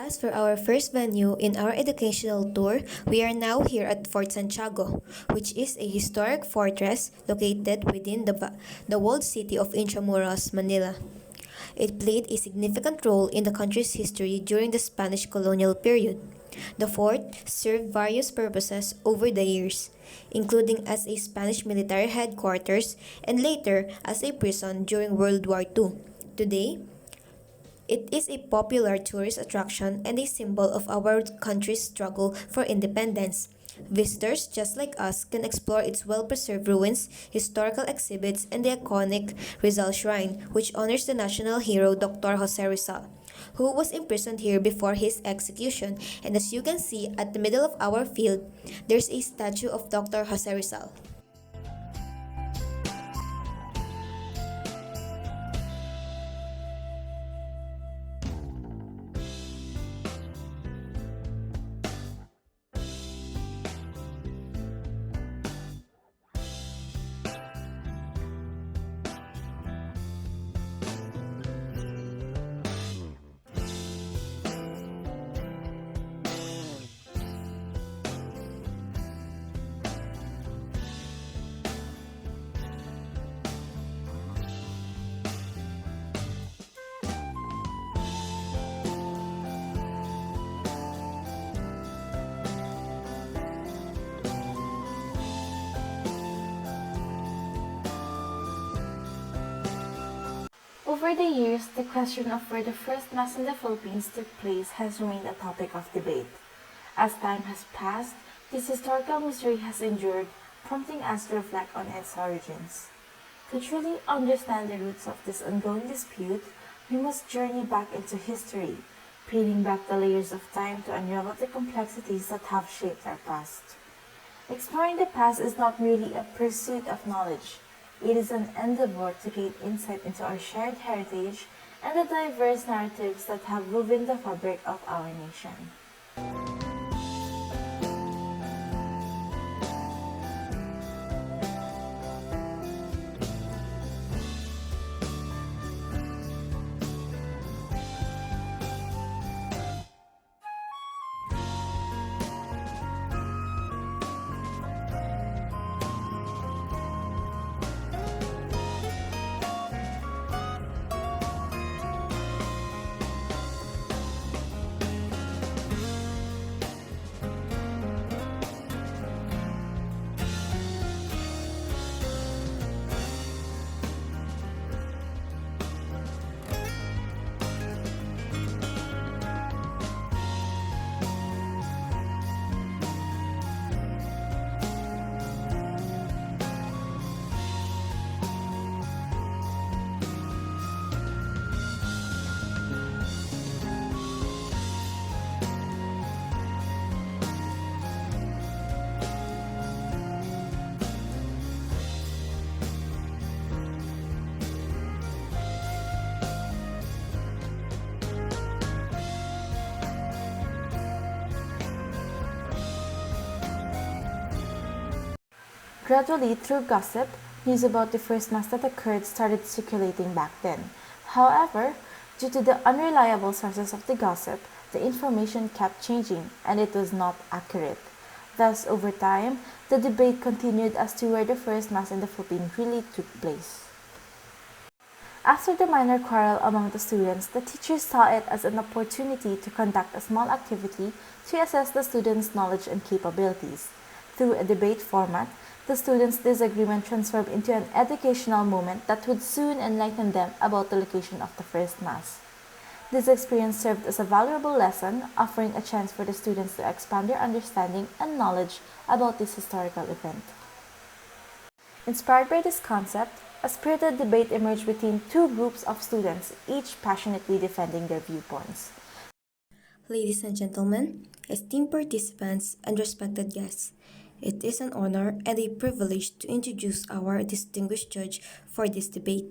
As for our first venue in our educational tour, we are now here at Fort Santiago, which is a historic fortress located within the walled city of Intramuros, Manila. It played a significant role in the country's history during the Spanish colonial period. The fort served various purposes over the years, including as a Spanish military headquarters and later as a prison during World War II. Today, it is a popular tourist attraction and a symbol of our country's struggle for independence. Visitors, just like us, can explore its well preserved ruins, historical exhibits, and the iconic Rizal Shrine, which honors the national hero Dr. Jose Rizal, who was imprisoned here before his execution. And as you can see at the middle of our field, there's a statue of Dr. Jose Rizal. Over the years, the question of where the first Mass in the Philippines took place has remained a topic of debate. As time has passed, this historical mystery has endured, prompting us to reflect on its origins. To truly understand the roots of this ongoing dispute, we must journey back into history, peeling back the layers of time to unravel the complexities that have shaped our past. Exploring the past is not merely a pursuit of knowledge. It is an endeavor to gain insight into our shared heritage and the diverse narratives that have woven the fabric of our nation. Gradually, through gossip, news about the first mass that occurred started circulating back then. However, due to the unreliable sources of the gossip, the information kept changing and it was not accurate. Thus, over time, the debate continued as to where the first mass in the Philippines really took place. After the minor quarrel among the students, the teachers saw it as an opportunity to conduct a small activity to assess the students' knowledge and capabilities. Through a debate format, the students' disagreement transformed into an educational moment that would soon enlighten them about the location of the first mass. This experience served as a valuable lesson, offering a chance for the students to expand their understanding and knowledge about this historical event. Inspired by this concept, a spirited debate emerged between two groups of students, each passionately defending their viewpoints. Ladies and gentlemen, esteemed participants, and respected guests, it is an honor and a privilege to introduce our distinguished judge for this debate,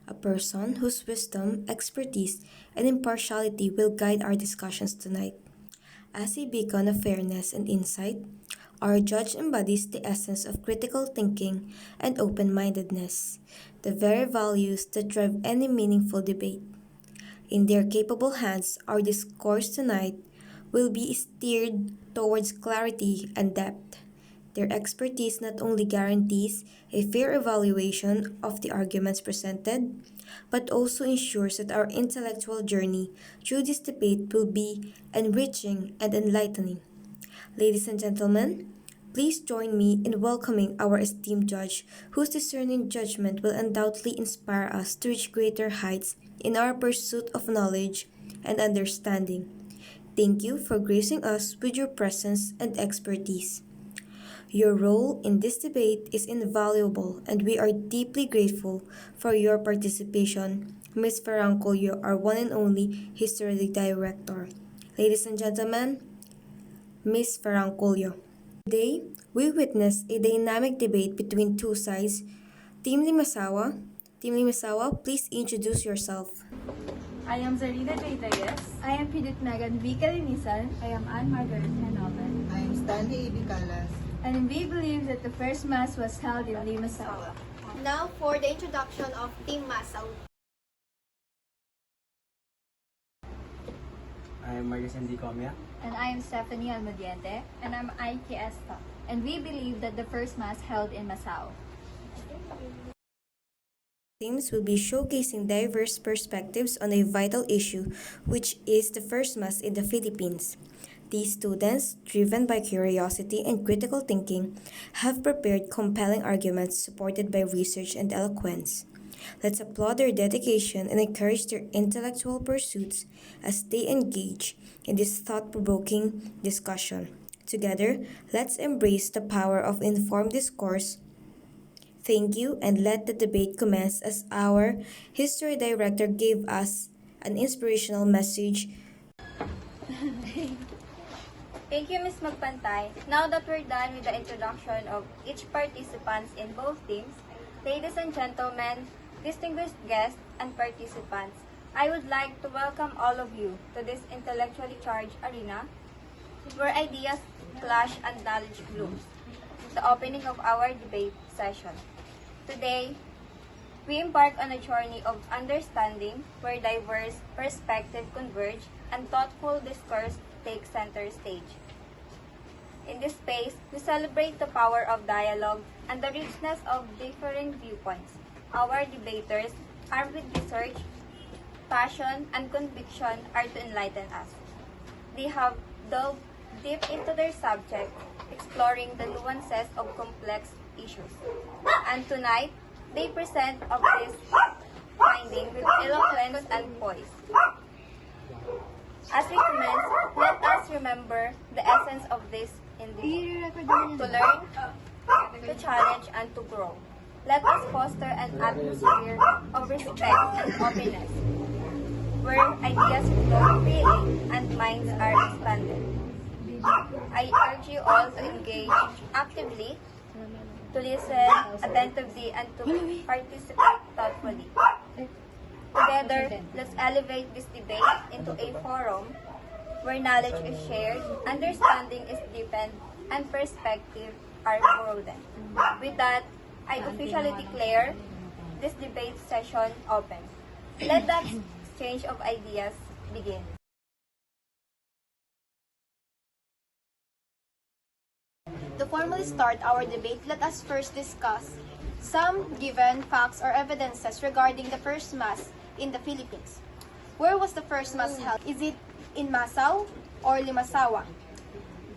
a person whose wisdom, expertise, and impartiality will guide our discussions tonight. As a beacon of fairness and insight, our judge embodies the essence of critical thinking and open mindedness, the very values that drive any meaningful debate. In their capable hands, our discourse tonight will be steered towards clarity and depth. Their expertise not only guarantees a fair evaluation of the arguments presented, but also ensures that our intellectual journey through this debate will be enriching and enlightening. Ladies and gentlemen, please join me in welcoming our esteemed judge, whose discerning judgment will undoubtedly inspire us to reach greater heights in our pursuit of knowledge and understanding. Thank you for gracing us with your presence and expertise. Your role in this debate is invaluable, and we are deeply grateful for your participation, Ms. Ferrancolio, our one and only History Director. Ladies and gentlemen, Ms. Ferrancolio. Today, we witness a dynamic debate between two sides. Team Limasawa. Team Limasawa, please introduce yourself. I am Zarina Reyes. I am Pidit Megan V. Kalinisan. I am Anne Margaret Hanover. I am Stanley A.B. Calas. And we believe that the first mass was held in Limasawa. Now for the introduction of Team Masao. I am Maricen D. Comia. And I am Stephanie Almadiente. And I'm Ike Esta. And we believe that the first mass held in Masao. Teams will be showcasing diverse perspectives on a vital issue, which is the first mass in the Philippines. These students, driven by curiosity and critical thinking, have prepared compelling arguments supported by research and eloquence. Let's applaud their dedication and encourage their intellectual pursuits as they engage in this thought-provoking discussion. Together, let's embrace the power of informed discourse. Thank you, and let the debate commence as our history director gave us an inspirational message. Thank you, Ms. Magpantay. Now that we're done with the introduction of each participants in both teams, ladies and gentlemen, distinguished guests and participants, I would like to welcome all of you to this intellectually charged arena where ideas clash and knowledge blooms, the opening of our debate session. Today, we embark on a journey of understanding where diverse perspectives converge and thoughtful discourse takes center stage. In this space, we celebrate the power of dialogue and the richness of differing viewpoints. Our debaters, armed with research, passion, and conviction, are to enlighten us. They have delved deep into their subject, exploring the nuances of complex issues. And tonight, they present of this finding with eloquence and poise. As we commence, let us remember the essence of this endeavor: to learn, to challenge, and to grow. Let us foster an atmosphere of respect and openness, where ideas flow freely and minds are expanded. I urge you all to engage actively, to listen attentively, and to participate thoughtfully. Together, let's elevate this debate into a forum where knowledge is shared, understanding is deepened, and perspectives are broadened. With that, I officially declare this debate session open. Let that exchange of ideas begin. To formally start our debate, let us first discuss some given facts or evidences regarding the first mass in the Philippines. Where was the first mass held? Is it in Masao or Limasawa?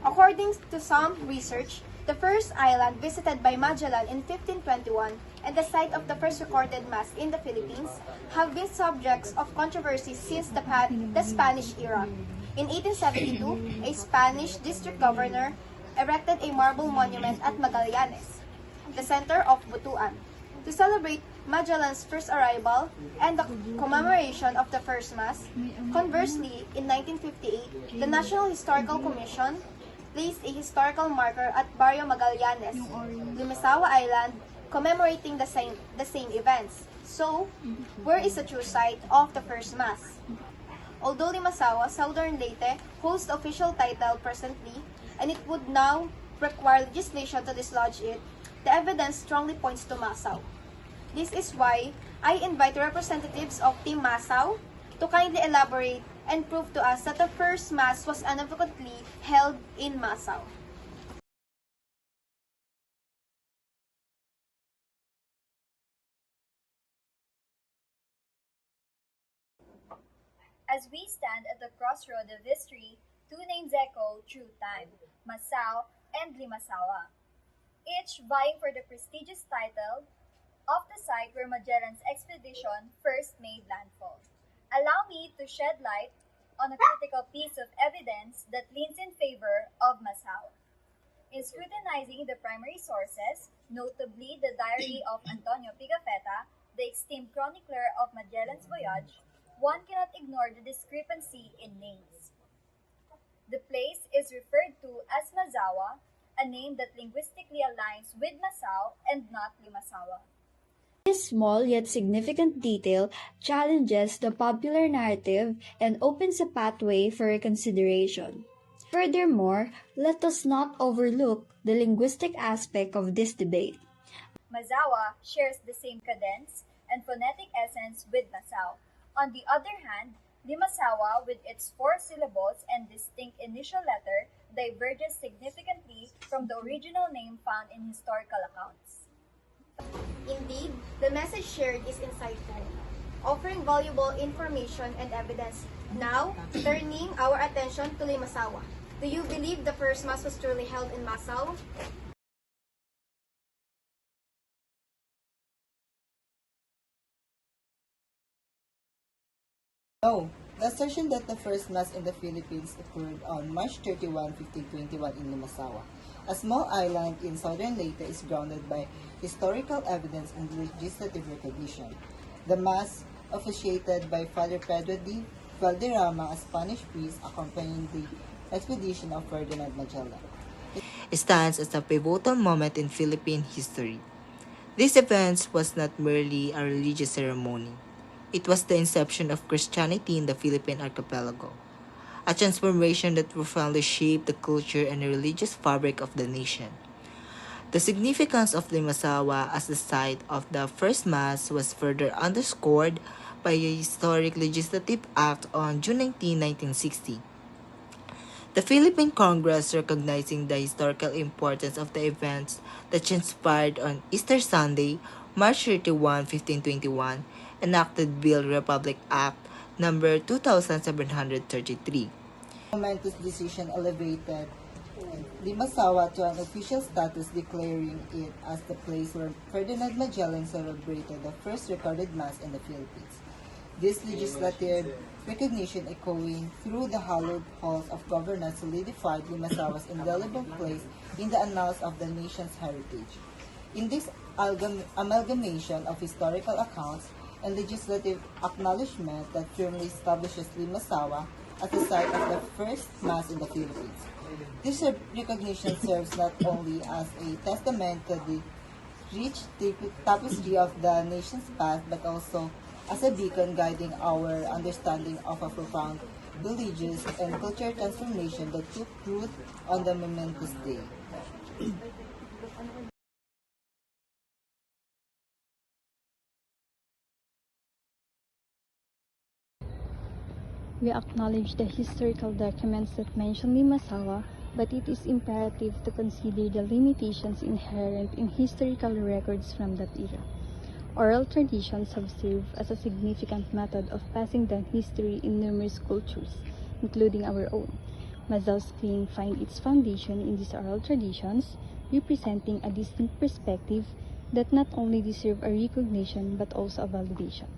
According to some research, the first island visited by Magellan in 1521 and the site of the first recorded mass in the Philippines have been subjects of controversy since the Spanish era. In 1872, a Spanish district governor erected a marble monument at Magallanes, the center of Butuan, to celebrate Magellan's first arrival and the commemoration of the first mass. Conversely, in 1958, the National Historical Commission placed a historical marker at Barrio Magallanes, Limasawa Island, commemorating the same events. So, where is the true site of the first mass? Although Limasawa, Southern Leyte, holds the official title presently, and it would now require legislation to dislodge it, the evidence strongly points to Masao. This is why I invite representatives of Team Masao to kindly elaborate and prove to us that the first Mass was unequivocally held in Masao. As we stand at the crossroad of history, two names echo through time, Masao and Limasawa, each vying for the prestigious title of the site where Magellan's expedition first made landfall. Allow me to shed light on a critical piece of evidence that leans in favor of Masao. In scrutinizing the primary sources, notably the diary of Antonio Pigafetta, the extinct chronicler of Magellan's voyage, one cannot ignore the discrepancy in names. The place is referred to as Mazawa, a name that linguistically aligns with Masao and not Limasawa. This small yet significant detail challenges the popular narrative and opens a pathway for reconsideration. Furthermore, let us not overlook the linguistic aspect of this debate. Mazawa shares the same cadence and phonetic essence with Masao. On the other hand, Limasawa, with its four syllables and distinct initial letter, diverges significantly from the original name found in historical accounts. Indeed, the message shared is insightful, offering valuable information and evidence. Now, turning our attention to Limasawa. Do you believe the first Mass was truly held in Masao? No, the assertion that the first Mass in the Philippines occurred on March 31, 1521 in Limasawa, a small island in southern Leyte, is grounded by historical evidence and legislative recognition. The Mass, officiated by Father Pedro D. Valderrama, a Spanish priest accompanying the expedition of Ferdinand Magellan, stands as a pivotal moment in Philippine history. This event was not merely a religious ceremony. It was the inception of Christianity in the Philippine archipelago, a transformation that profoundly shaped the culture and the religious fabric of the nation. The significance of Limasawa as the site of the first Mass was further underscored by a historic legislative act on June 19, 1960. The Philippine Congress, recognizing the historical importance of the events that transpired on Easter Sunday, March 31, 1521, enacted Bill Republic Act number 2733. Momentous decision elevated Limasawa to an official status, declaring it as the place where Ferdinand Magellan celebrated the first recorded Mass in the Philippines. This legislative recognition, echoing through the hallowed halls of governance, solidified Limasawa's indelible place in the annals of the nation's heritage. In this amalgamation of historical accounts and legislative acknowledgement that firmly establishes Limasawa as the site of the first Mass in the Philippines. This recognition serves not only as a testament to the rich tapestry of the nation's past, but also as a beacon guiding our understanding of a profound religious and cultural transformation that took root on the momentous day. We acknowledge the historical documents that mention Limasawa, but it is imperative to consider the limitations inherent in historical records from that era. Oral traditions have served as a significant method of passing down history in numerous cultures, including our own. Masao's claim finds its foundation in these oral traditions, representing a distinct perspective that not only deserves a recognition but also a validation.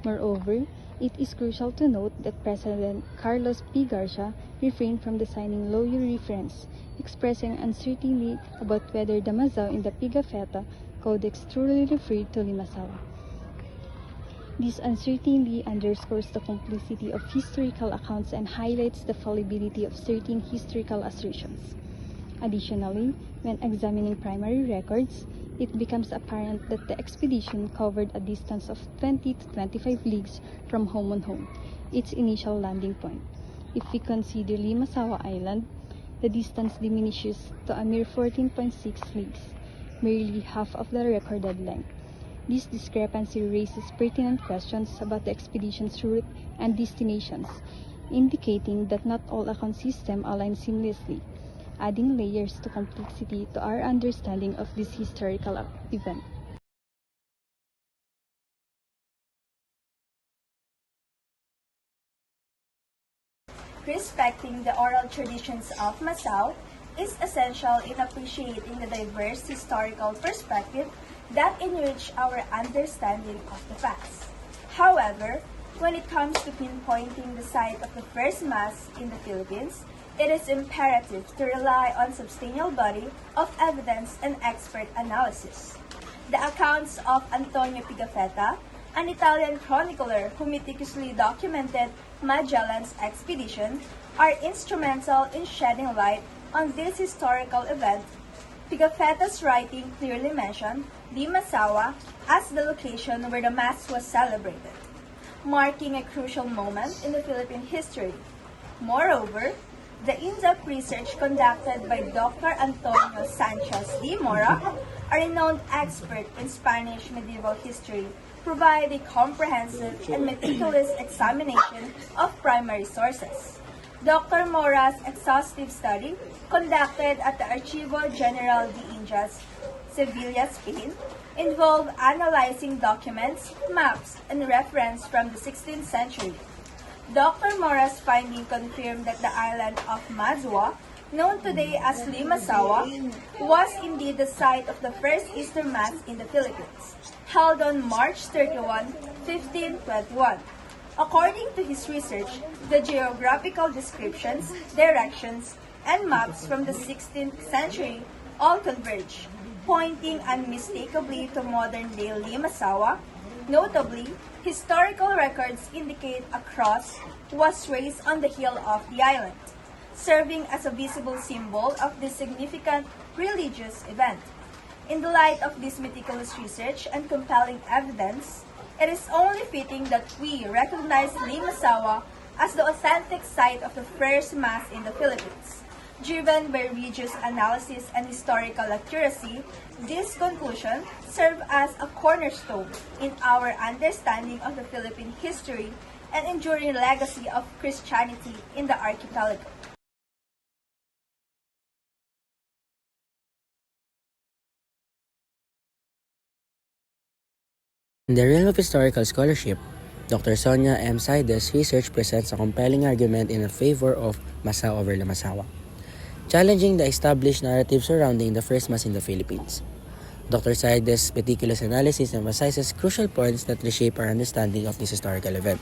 Moreover, it is crucial to note that President Carlos P. Garcia refrained from designing lawyer reference, expressing uncertainty about whether the Masao in the Pigafetta Codex truly referred to Limasawa. This uncertainty underscores the complexity of historical accounts and highlights the fallibility of certain historical assertions. Additionally, when examining primary records, it becomes apparent that the expedition covered a distance of 20 to 25 leagues from home, its initial landing point. If we consider Limasawa Island, the distance diminishes to a mere 14.6 leagues, merely half of the recorded length. This discrepancy raises pertinent questions about the expedition's route and destinations, indicating that not all account systems align seamlessly, adding layers to complexity to our understanding of this historical event. Respecting the oral traditions of Masao is essential in appreciating the diverse historical perspective that enrich our understanding of the past. However, when it comes to pinpointing the site of the first mass in the Philippines, it is imperative to rely on substantial body of evidence and expert analysis. The accounts of Antonio Pigafetta, an Italian chronicler who meticulously documented Magellan's expedition, are instrumental in shedding light on this historical event. Pigafetta's writing clearly mentioned Limasawa as the location where the Mass was celebrated, marking a crucial moment in the Philippine history. Moreover, the in-depth research conducted by Dr. Antonio Sanchez de Mora, a renowned expert in Spanish medieval history, provide a comprehensive and meticulous examination of primary sources. Dr. Mora's exhaustive study, conducted at the Archivo General de Indias, Sevilla, Spain, involved analyzing documents, maps, and reference from the 16th century. Dr. Mora's finding confirmed that the island of Mazua, known today as Limasawa, was indeed the site of the first Easter Mass in the Philippines, held on March 31, 1521. According to his research, the geographical descriptions, directions, and maps from the 16th century all converge, pointing unmistakably to modern-day Limasawa. Notably, historical records indicate a cross was raised on the hill of the island, serving as a visible symbol of this significant religious event. In the light of this meticulous research and compelling evidence, it is only fitting that we recognize Limasawa as the authentic site of the first Mass in the Philippines. Driven by rigorous analysis and historical accuracy, this conclusion serves as a cornerstone in our understanding of the Philippine history and enduring legacy of Christianity in the archipelago. In the realm of historical scholarship, Dr. Sonia M. Saides' research presents a compelling argument in favor of Masao over Limasawa, challenging the established narrative surrounding the first Mass in the Philippines. Dr. Saides' meticulous analysis emphasizes crucial points that reshape our understanding of this historical event.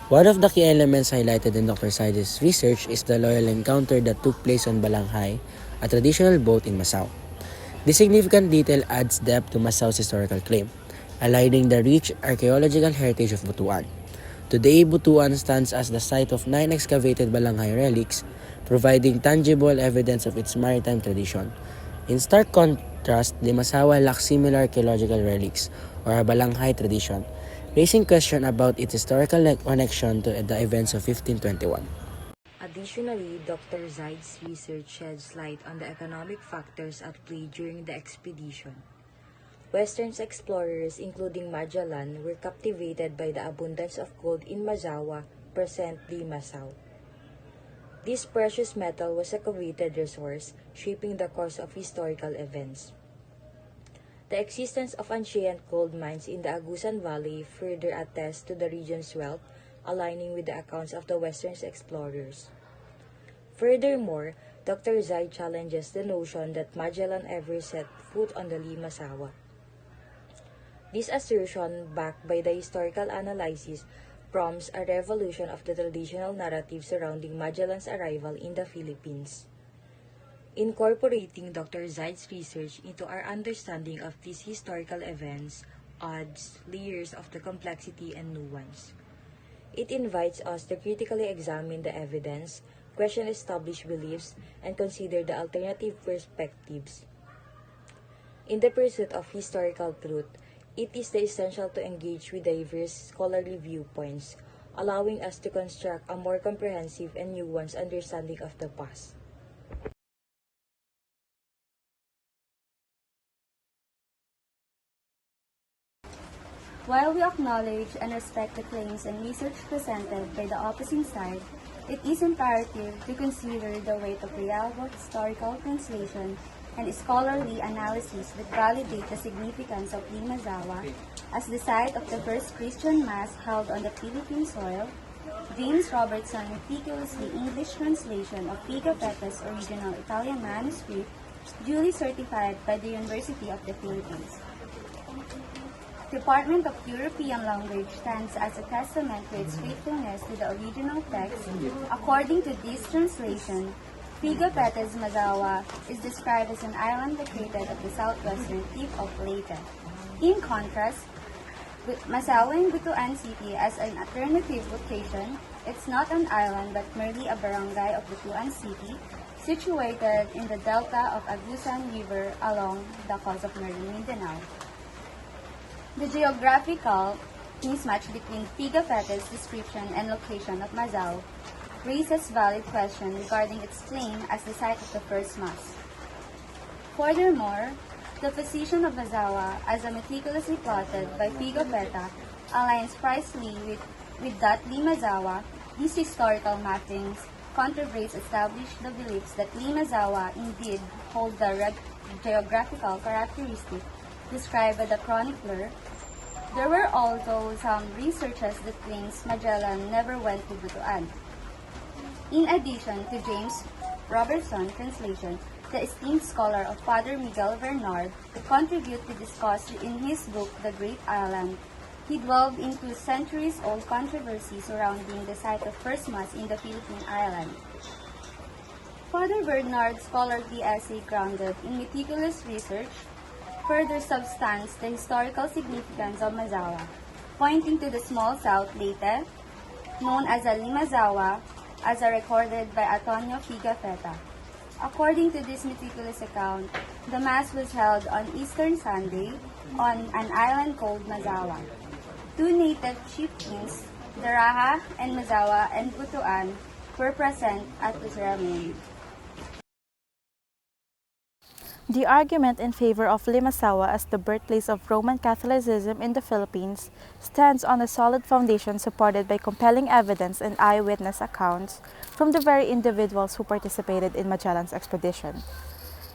One of the key elements highlighted in Dr. Saides' research is the loyal encounter that took place on Balanghay, a traditional boat in Masao. This significant detail adds depth to Masao's historical claim, aligning the rich archaeological heritage of Butuan. Today, Butuan stands as the site of 9 excavated Balanghay relics, providing tangible evidence of its maritime tradition. In stark contrast, Limasawa lacks similar archaeological relics, or a Balanghay tradition, raising question about its historical connection to the events of 1521. Additionally, Dr. Zaid's research sheds light on the economic factors at play during the expedition. Western explorers, including Magellan, were captivated by the abundance of gold in Mazawa, present-day Masao. This precious metal was a coveted resource, shaping the course of historical events. The existence of ancient gold mines in the Agusan Valley further attests to the region's wealth, aligning with the accounts of the Western explorers. Furthermore, Dr. Zaid challenges the notion that Magellan ever set foot on the Limasawa. This assertion, backed by the historical analysis, prompts a revolution of the traditional narrative surrounding Magellan's arrival in the Philippines. Incorporating Dr. Zaid's research into our understanding of these historical events adds layers of the complexity and nuance. It invites us to critically examine the evidence, question established beliefs, and consider the alternative perspectives. In the pursuit of historical truth, it is essential to engage with diverse scholarly viewpoints, allowing us to construct a more comprehensive and nuanced understanding of the past. While we acknowledge and respect the claims and research presented by the opposing side, it is imperative to consider the weight of reliable historical translation and scholarly analysis that validate the significance of Limasawa as the site of the first Christian Mass held on the Philippine soil. James Robertson's meticulously English translation of Pigafetta's original Italian manuscript, duly certified by the University of the Philippines. Department of European Language stands as a testament to its faithfulness to the original text. According to this translation, Pigafetta's Masawa is described as an island located at the southwestern tip of Leyte. In contrast, with Masao in Butuan City as an alternative location, it's not an island but merely a barangay of Butuan City, situated in the delta of Agusan River along the coast of Mindanao. The geographical mismatch between Pigafetta's description and location of Masao raises valid questions regarding its claim as the site of the first Mass. Furthermore, the position of Masawa as a meticulously plotted by Pigafetta aligns precisely with that Limasawa. These historical mappings controversies establish the beliefs that Limasawa indeed hold the geographical characteristics described by the chronicler. There were also some researchers that claims Magellan never went to Butuan. In addition to James Robertson's translation, the esteemed scholar of Father Miguel Bernard contributed to discuss in his book The Great Island. He delved into centuries-old controversy surrounding the site of First Mass in the Philippine island. Father Bernard's scholarly essay grounded in meticulous research further substanced the historical significance of Masawa, pointing to the small South Leyte, known as a Limasawa, as recorded by Antonio Pigafetta. According to this meticulous account, the Mass was held on Easter Sunday on an island called Masawa. Two native chieftains, Daraha and Masawa and Butuan, were present at the ceremony. The argument in favor of Limasawa as the birthplace of Roman Catholicism in the Philippines stands on a solid foundation supported by compelling evidence and eyewitness accounts from the very individuals who participated in Magellan's expedition.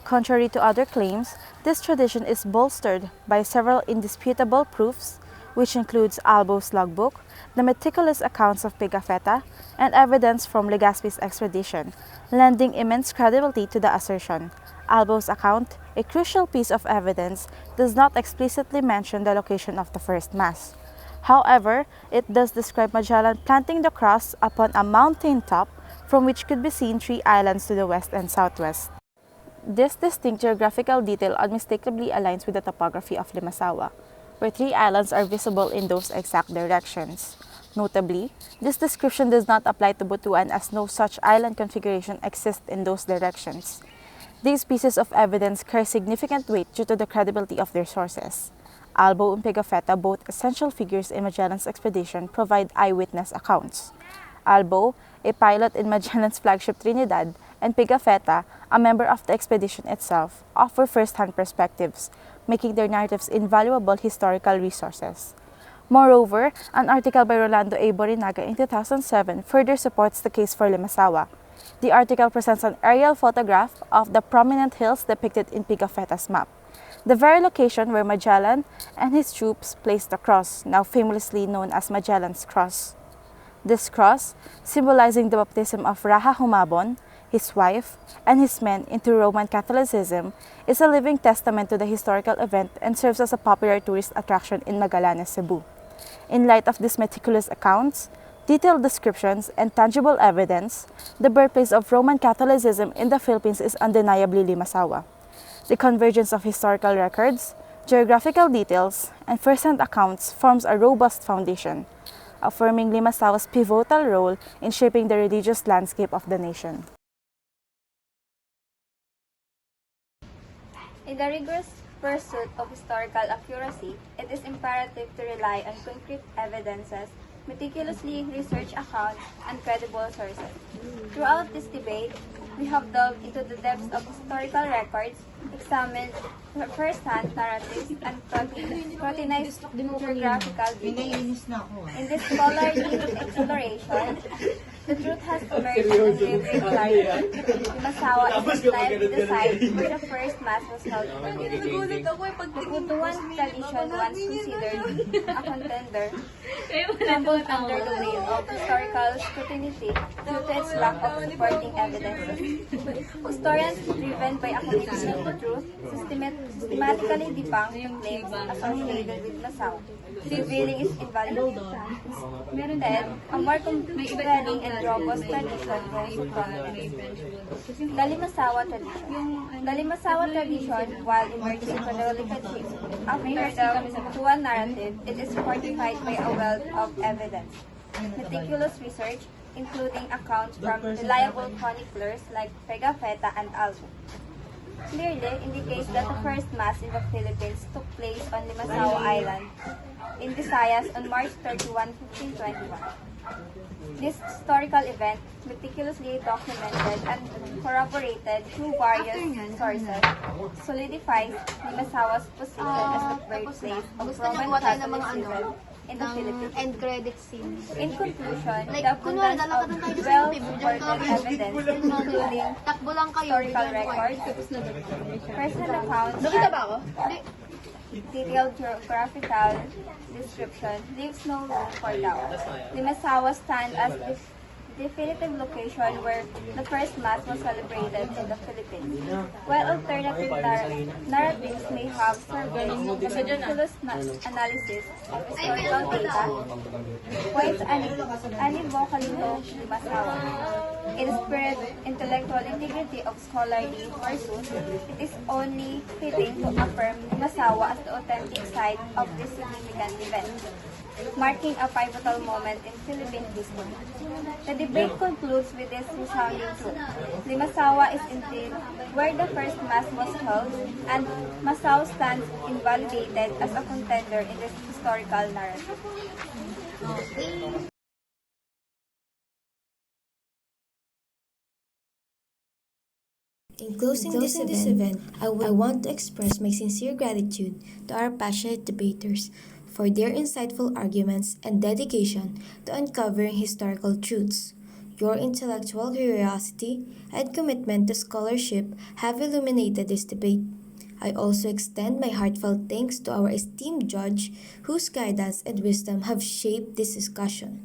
Contrary to other claims, this tradition is bolstered by several indisputable proofs, which includes Albo's logbook, the meticulous accounts of Pigafetta, and evidence from Legazpi's expedition, lending immense credibility to the assertion. Albo's account, a crucial piece of evidence, does not explicitly mention the location of the first Mass. However, it does describe Magellan planting the cross upon a mountain top from which could be seen three islands to the west and southwest. This distinct geographical detail unmistakably aligns with the topography of Limasawa, where three islands are visible in those exact directions. Notably, this description does not apply to Butuan as no such island configuration exists in those directions. These pieces of evidence carry significant weight due to the credibility of their sources. Albo and Pigafetta, both essential figures in Magellan's expedition, provide eyewitness accounts. Albo, a pilot in Magellan's flagship Trinidad, and Pigafetta, a member of the expedition itself, offer first-hand perspectives, making their narratives invaluable historical resources. Moreover, an article by Rolando A. Borinaga in 2007 further supports the case for Limasawa. The article presents an aerial photograph of the prominent hills depicted in Pigafetta's map, the very location where Magellan and his troops placed the cross, now famously known as Magellan's Cross. This cross, symbolizing the baptism of Raha Humabon, his wife, and his men into Roman Catholicism, is a living testament to the historical event and serves as a popular tourist attraction in Magallanes, Cebu. In light of these meticulous accounts, detailed descriptions, and tangible evidence, the birthplace of Roman Catholicism in the Philippines is undeniably Limasawa. The convergence of historical records, geographical details, and first-hand accounts forms a robust foundation, affirming Limasawa's pivotal role in shaping the religious landscape of the nation. In the rigorous pursuit of historical accuracy, it is imperative to rely on concrete evidences, meticulously researched accounts, and credible sources. Throughout this debate, We have delved into the depths of historical records, examined first-hand narratives, and scrutinized geographical details. In this scholarly exploration, the truth has emerged in unwavering clarity. Limasawa is undeniably the site where the first mass was held in the Philippines. The Butuan tradition once considered a contender crumbled under the weight of historical scrutiny due to its lack of supporting evidences. Historians driven by a commitment to truth systematically debunk the claims associated with Masao, revealing its invalidity. Instead, a more compelling and robust tradition rose to prominence. The Limasawa tradition. The Limasawa tradition, while emerging chronologically after the Butuan narrative, it is fortified by a wealth of evidence. Meticulous research, including accounts from reliable chroniclers like Pegafetta and Alvo, clearly indicates that the first mass in the Philippines took place on Limasawa Island in Visayas on March 31, 1521. This historical event, meticulously documented and corroborated through various sources, solidifies Limasawa's position as the birthplace of Roman Catholicism in the Philippines. End credit scene. In conclusion, Like, the abundance dala ka of ng tayo sa well-supported movie, evidence, including Takbo lang kayo. historical records, personal accounts, Nakita ba ako? detailed geographical description, leaves no room for doubt. Limasawa stands as the definitive location where the first mass was celebrated in the Philippines. While alternative narratives may have surveyed the meticulous analysis of historical data, quite unevocally to Limasawa. In the spirit intellectual integrity of scholarly pursuit, it is only fitting to affirm Limasawa as the authentic site of this significant event, marking a pivotal moment in Philippine history. The debate concludes with this resounding truth. Limasawa is indeed where the first mass was held, and Masao stands invalidated as a contender in this historical narrative. In closing this event, I want to express my sincere gratitude to our passionate debaters for their insightful arguments and dedication to uncovering historical truths. Your intellectual curiosity and commitment to scholarship have illuminated this debate. I also extend my heartfelt thanks to our esteemed judge whose guidance and wisdom have shaped this discussion.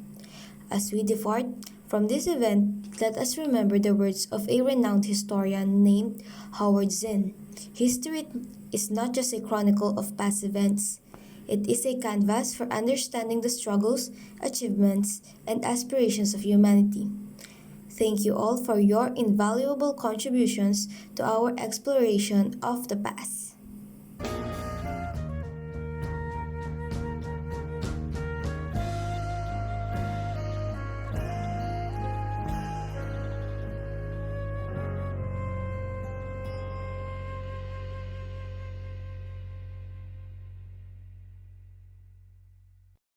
As we depart from this event, let us remember the words of a renowned historian named Howard Zinn. History is not just a chronicle of past events. It is a canvas for understanding the struggles, achievements, and aspirations of humanity. Thank you all for your invaluable contributions to our exploration of the past.